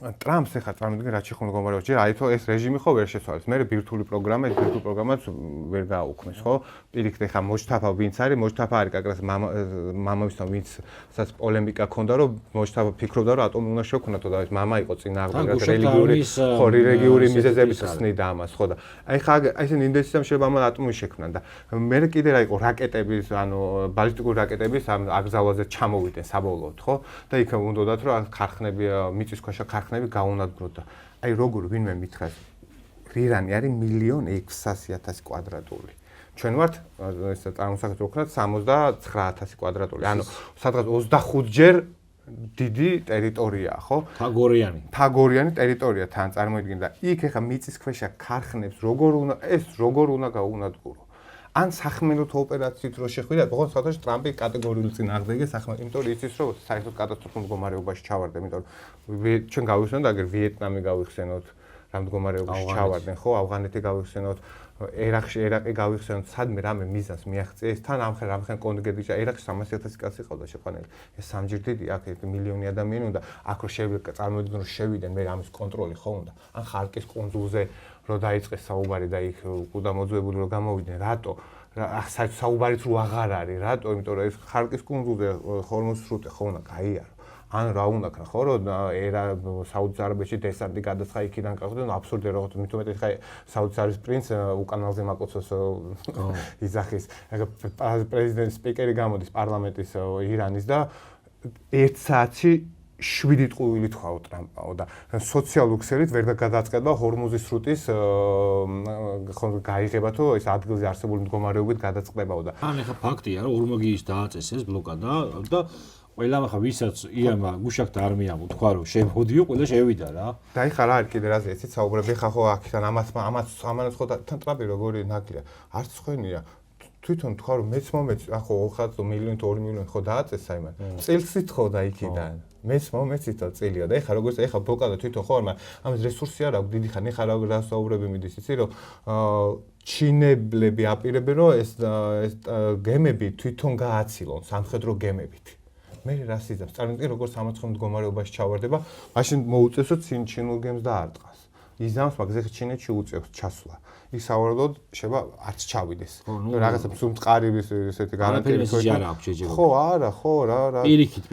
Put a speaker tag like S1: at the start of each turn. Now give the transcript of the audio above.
S1: ტრამპს ეხა წარმოიდგინე რა შეხვდა მდგომარეობა. ჯერ აი თო ეს რეჟიმი ხო ვერ შეცვალეს. მე ბირთვული პროგრამაც ვერ გააუქმეს, ხო? პირიქით ეხა მოშთაფა ვინც არის, მოშთაფა არის კაკრას მამამისთან ვინცაც პოლემიკა ქონდა, რომ მოშთაფა ფიქრობდა, რომ ატომი უნდა შექმნათ და ეს მამა იყო წინააღმდეგ რელიგიური მიზეზებით ხსნიდა ამას, ხო და აი ხა აი ეს ინდესისამ შეიძლება ამ ატომი შექმნან და მე კიდე რა იყო რაკეტების, ანუ ბალისტიკური რაკეტების ამ აგზავალზე ჩამოვიდნენ საბოლოოდ, ხო? და იქ უნდათ რომ ქარხნები მიწისქვეშა ქარხნები გაუნადგროთ და აი როგორ ვინმე მითხრას რირანი არის 1,600,000 კვადრატული. ჩვენ ვართ ეს წარმოსაქმედო ვქნათ 79,000 კვადრატული. ანუ სადღაც 25-ჯერ დიდი ტერიტორიაა, ხო? თაგორიანი ტერიტორია თან წარმოიდგინე და იქ ეხა მიწისქვეშა ქარხნებს როგორ უნდა გაუნადგურო. ან სახმელეთო ოპერაციით რო შეხვიდა, ბოლოს საერთოდ ტრამპი კატეგორიული წინააღმდეგია სახმელეთო, იმიტომ რომ იცის რომ საერთოდ კატასტროფულ მდგომარეობაში ჩავარდა, იმიტომ რომ ჩვენ გავიხსენოთ, აგერ ვიეტნამი გავიხსენოთ, რა მდგომარეობაში ჩავარდნენ, ხო, ავღანეთი გავიხსენოთ, ერაყი გავიხსენოთ, სადმე რამე მიზანს მიაღწიეს, თან ამხან კონტინგენტი ერაყში 300,000 კაცი ყავდა შეყვანილი. ეს სამჯერ დიდი, აქ 1 მილიონი ადამიანი უნდა, აქ რო შეიძლება წარმოიდგინო რომ შევიდნენ, მე ამის კონტროლი ხო უნდა. ან ხარკის კუნძულზე რო დაიწყეს საუბარი და იქ კუდა მოძვებული რო გამოვიდნენ, რატო? საუბარიც რო აღარ არის, რატო? იმიტომ რომ ეს ხარკის კუნძულზე ჰორმუზის სრუტე ხო უნდა გაიარო. ან რა უნდა ქნა ხო რომ საუდის არაბეთში დესანტი გადაცხა იქიდან ყავდა და აბსურდია როგორც მithumetet ხა საუდის არაბეთის პრინც უკანალზე მაკოცოს იზახის პრეზიდენტის სპიკერი გამოდის პარლამენტის ირანის და 1 საათში 7 ტყუილი თქვაო ტრამპაო და სოციალურ ქსელით ვერ გადაწყდება ჰორმუზის სრუტის გაიღება თუ ეს ადგილზე არსებული მდგომარეობით გადაწყდებაო და
S2: ან ეხა ფაქტია რომ ორმოგიის დააწესეს ბლოკადა და ყველამ ახლა ვისაც ირანმა გუშაქთა არმიამ თქვა რომ შემოდიო, ყველა შევიდა რა.
S1: და ეხლა რა არის კიდე რაზე ესეც საუბრები ხა ხო აქიდან ამას ხო თან ტრამპი როგორი ნაკია. არც ხვენია. თვითონ თქვა რომ მეც მომეც ახო 4 მილიონი 2 მილიონი ხო დააწესა იმან. წელსით ხო და იქიდან. მეც მომეცით წელია და ეხლა როგორც ეხლა ბლოკადა თვითონ ხო არ ამის რესურსი არ აქვს დიდი ხანი ეხლა რა საუბრები მიდის იცი რომ ჩინებლები აპირებენ რომ ეს გემები თვითონ გააცილონ სამხედრო გემებით. მე რას იზამს? წარმოიდგინე როგორც სამოთხე მდგომარეობაში ჩავარდება, მაშინ მოუწესო ჩინურ გემს დაარტყას. იზამს, მაგაზე ჩინეთში უწევს ჩასვლა. ის სავარაუდოდ შეიძლება არც ჩავიდეს. რაღაცა მსუმწყარი ესეთი გარანტიები
S2: ხო არა,
S1: ხო არა, ხო რა.
S2: პირიქით